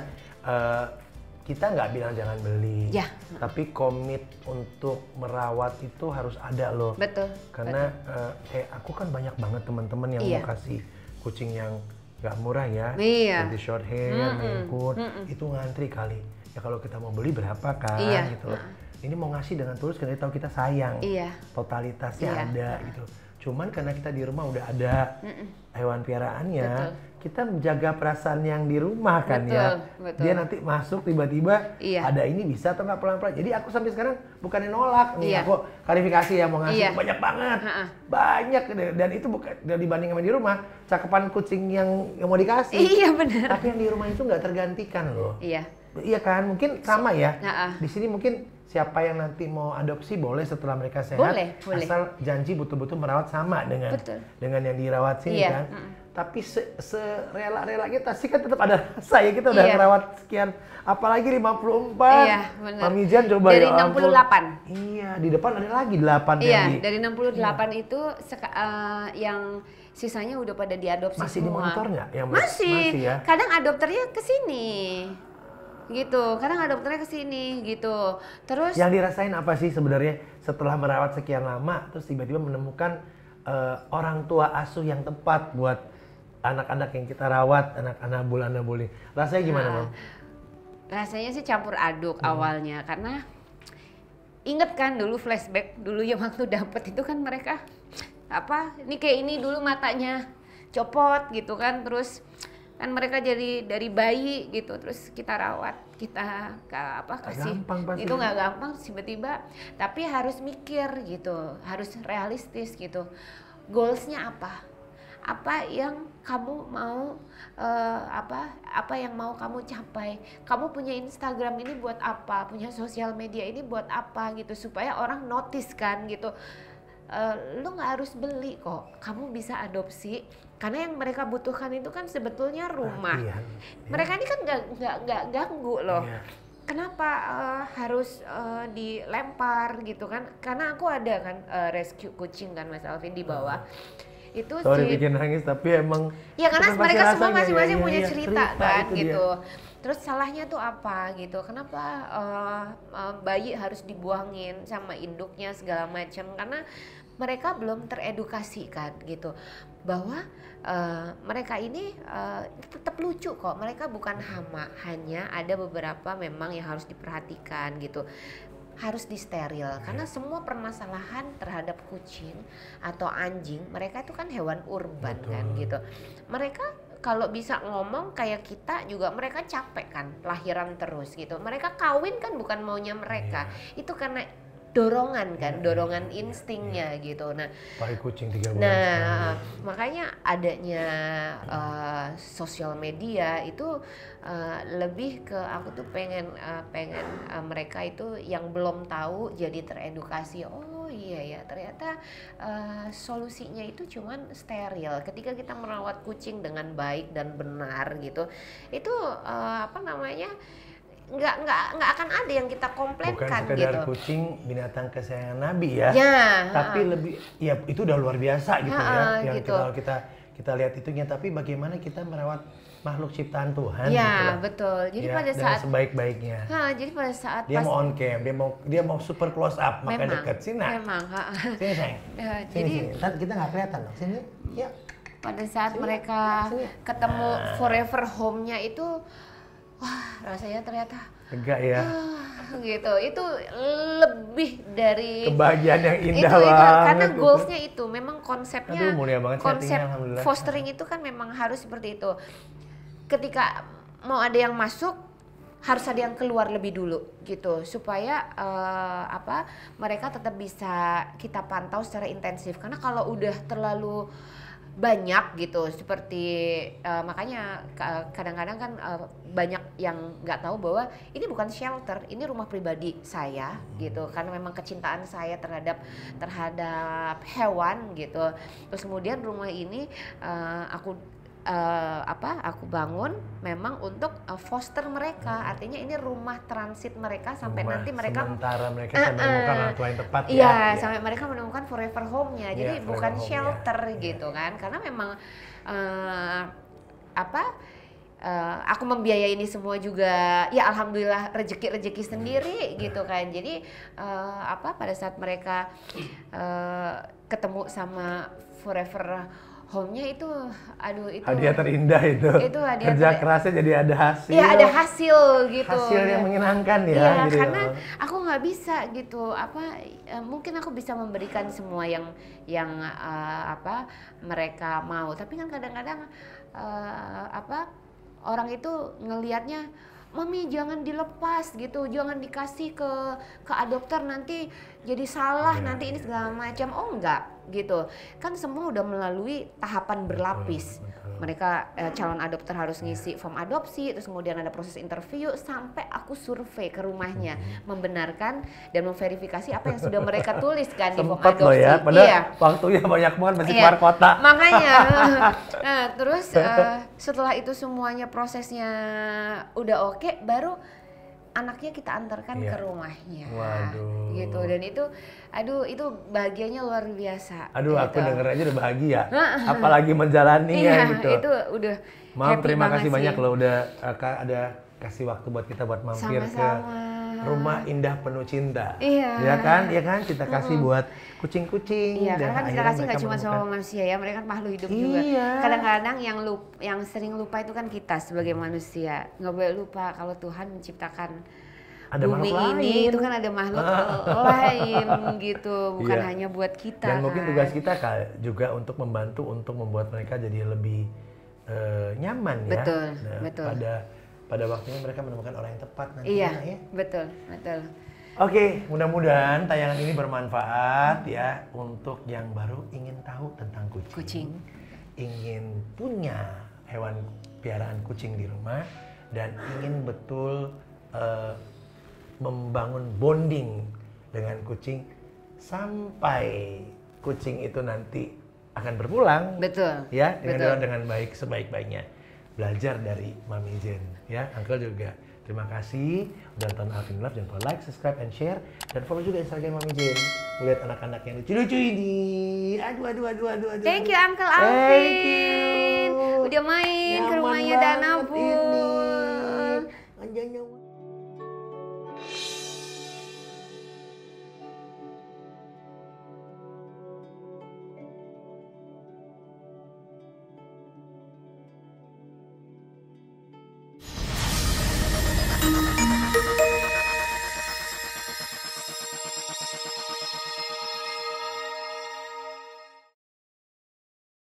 Kita nggak bilang jangan beli, tapi komit untuk merawat itu harus ada loh. Betul. Karena aku kan banyak banget teman-teman yang mau kasih kucing yang nggak murah ya, seperti short hair, Maine Coon, itu ngantri kali. Ya kalau kita mau beli berapa kan, gitu loh. ini mau ngasih dengan tulus karena dia tahu kita sayang. Iya. Totalitasnya Iya. ada gitu. Cuman karena kita di rumah udah ada hewan piaraannya, Betul. kita menjaga perasaan yang di rumah kan Betul, ya. betul. Dia nanti masuk tiba-tiba Iya. ada ini bisa atau nggak pelan-pelan. Jadi aku sampai sekarang bukannya nolak nih, Iya. aku klarifikasi ya mau ngasih Iya. banyak banget, Ha-ha. banyak dan itu bukan dibanding sama di rumah, cakepan kucing yang mau dikasih. Iya benar. Tapi yang di rumah itu nggak tergantikan loh. Iya. Iya kan, mungkin sama ya. Ha-ha. Di sini mungkin siapa yang nanti mau adopsi boleh setelah mereka sehat, Boleh. asal janji betul-betul merawat sama dengan Betul. dengan yang dirawat sini Iya. kan. Tapi serela-rela kita sih kan tetap ada rasa ya, kita udah Iya. merawat sekian, apalagi 54. Iya, benar. Mami Jan coba Dari ya ampun. 68. Iya, di depan ada lagi 8 Iya, yang dari 68 itu yang sisanya udah pada diadopsi masih semua. dimonitor nggak? Masih. ya. Kadang adopternya ke sini. Gitu. Kadang adopternya ke sini gitu. Terus Yang dirasain apa sih sebenarnya setelah merawat sekian lama, terus tiba-tiba menemukan orang tua asuh yang tepat buat anak-anak yang kita rawat, anak-anak bulana-buli. Rasanya gimana, Mam? rasanya sih campur aduk awalnya karena inget kan dulu flashback dulu yang waktu dapet itu kan mereka ini kayak ini dulu matanya copot gitu kan, terus kan mereka jadi dari bayi gitu, terus kita rawat, kita kasih gampang pasti itu ya. nggak gampang tiba-tiba, tapi harus mikir gitu, harus realistis gitu, goalsnya apa yang kamu mau apa yang mau kamu capai, kamu punya Instagram ini buat apa, punya sosial media ini buat apa gitu, supaya orang notice kan gitu. Lu nggak harus beli kok, kamu bisa adopsi karena yang mereka butuhkan itu kan sebetulnya rumah. Perhatian. Mereka ini kan nggak ganggu loh. Iya. Kenapa harus dilempar gitu kan? Karena aku ada kan rescue kucing kan Mas Alvin di bawah. Itu Sorry bikin nangis tapi emang ya karena itu kan mereka pasti semua rasanya, masing-masing ya, punya ya, cerita kan itu gitu. dia. Terus salahnya tuh apa gitu? Kenapa bayi harus dibuangin sama induknya segala macam? Karena mereka belum teredukasi kan gitu bahwa mereka ini tetap lucu kok. Mereka bukan hama, hanya ada beberapa memang yang harus diperhatikan gitu. Harus disteril karena semua permasalahan terhadap kucing atau anjing, mereka itu kan hewan urban. Betul. Kan gitu. Mereka kalau bisa ngomong kayak kita juga, mereka capek kan lahiran terus gitu. Mereka kawin kan bukan maunya mereka. Itu karena dorongan kan, dorongan instingnya gitu. Nah, pakai kucing 3 bulan nah sekali. makanya adanya sosial media itu lebih ke aku tuh pengen mereka itu yang belum tahu jadi teredukasi. Oh iya ya, ternyata solusinya itu cuman steril. Ketika kita merawat kucing dengan baik dan benar gitu, itu nggak akan ada yang kita komplainkan Bukan sekedar gitu. kucing binatang kesayangan Nabi ya, Ya, tapi lebih ya itu udah luar biasa gitu ya yang gitu. kita lihat itunya, tapi bagaimana kita merawat makhluk ciptaan Tuhan Ya, gitu loh. betul. Jadi Ya, pada dengan saat sebaik-baiknya. jadi pada saat Dia mau on cam, dia mau super close up, maka memang, dekat sini. memang, Sini sayang. Ya, Sini, jadi sini. Ntar kita nggak kelihatan dong. Sini. Ya. pada saat Sini, mereka sini. ketemu forever home-nya itu, wah rasanya ternyata Lega ya. gitu. Itu lebih dari Kebahagiaan yang indah itu, banget. karena gitu. goalsnya itu memang konsepnya, Aduh, mulia banget konsep settingnya, alhamdulillah. fostering itu kan memang harus seperti itu. Ketika mau ada yang masuk, harus ada yang keluar lebih dulu gitu, supaya mereka tetap bisa kita pantau secara intensif. Karena kalau udah terlalu banyak gitu, seperti makanya kadang-kadang kan banyak yang nggak tahu bahwa ini bukan shelter, ini rumah pribadi saya gitu, karena memang kecintaan saya terhadap hewan gitu. Terus kemudian rumah ini aku bangun memang untuk foster mereka, artinya ini rumah transit mereka sampai Rumah nanti mereka sementara mereka sampai menemukan orang tua yang tepat ya. iya, sampai mereka menemukan forever home-nya. Jadi Iya, bukan forever home, shelter ya. gitu kan. Karena memang aku membiayai ini semua juga ya alhamdulillah rezeki sendiri gitu kan. Jadi pada saat mereka ketemu sama forever Home-nya itu, aduh itu. Hadiah terindah itu. Itu hadiah Kerja kerasnya jadi ada hasil. Iya ada hasil gitu. Hasil yang menyenangkan ya. Iya gitu karena ya. aku nggak bisa gitu mungkin aku bisa memberikan semua yang mereka mau, tapi kan kadang-kadang orang itu ngelihatnya, Mami jangan dilepas gitu, jangan dikasih ke adopter nanti jadi salah, nanti ini segala macam. Oh enggak gitu, kan semua udah melalui tahapan berlapis. Betul. Mereka calon adopter harus ngisi form adopsi, terus kemudian ada proses interview sampai aku survei ke rumahnya, membenarkan dan memverifikasi apa yang sudah mereka tulis kan di form Sempet adopsi. loh ya, padahal iya. waktunya banyak banget masih keluar kota. Makanya, nah terus setelah itu semuanya prosesnya udah oke, baru anaknya kita antarkan ke rumahnya. Waduh. Gitu, dan itu, aduh itu bahagianya luar biasa. Aduh, gitu. aku denger aja udah bahagia. Apalagi menjalaninya Iya, gitu. itu udah Mam, happy terima banget kasih sih. banyak loh udah ada kasih waktu buat kita buat mampir Sama-sama. ke rumah indah penuh cinta. Iya. Ya kan? Ya kan? Kita kasih buat kucing-kucing. Iya, dan karena kan kita akhirnya kasih nggak mereka cuma sama menemukan- manusia ya, mereka kan makhluk hidup juga. Iya. Kadang-kadang yang sering lupa itu kan kita sebagai manusia. Nggak boleh lupa kalau Tuhan menciptakan Ada bumi makhluk ini, lain. itu kan ada makhluk lain gitu, bukan Iya. hanya buat kita. Dan mungkin kan. tugas kita juga untuk membantu untuk membuat mereka jadi lebih nyaman ya. Betul, Nah, betul. Pada waktunya mereka menemukan orang yang tepat nantinya Iya, ya. betul, betul. Oke, mudah-mudahan tayangan ini bermanfaat ya untuk yang baru ingin tahu tentang kucing. Ingin punya hewan piaraan kucing di rumah dan ingin betul membangun bonding dengan kucing sampai kucing itu nanti akan berpulang. Betul. Ya, betul. dengan baik sebaik-baiknya. Belajar dari Mami Jen ya, Uncle juga. Terima kasih udah nonton Alvin Love, jangan lupa like, subscribe, and share, dan follow juga Instagram Mami Jen. Lihat anak-anak yang lucu-lucu ini. Aduh. Thank you Uncle Thank Alvin. you. Udah main ke Nyaman rumahnya banget Dana Bu. ini. Anjanya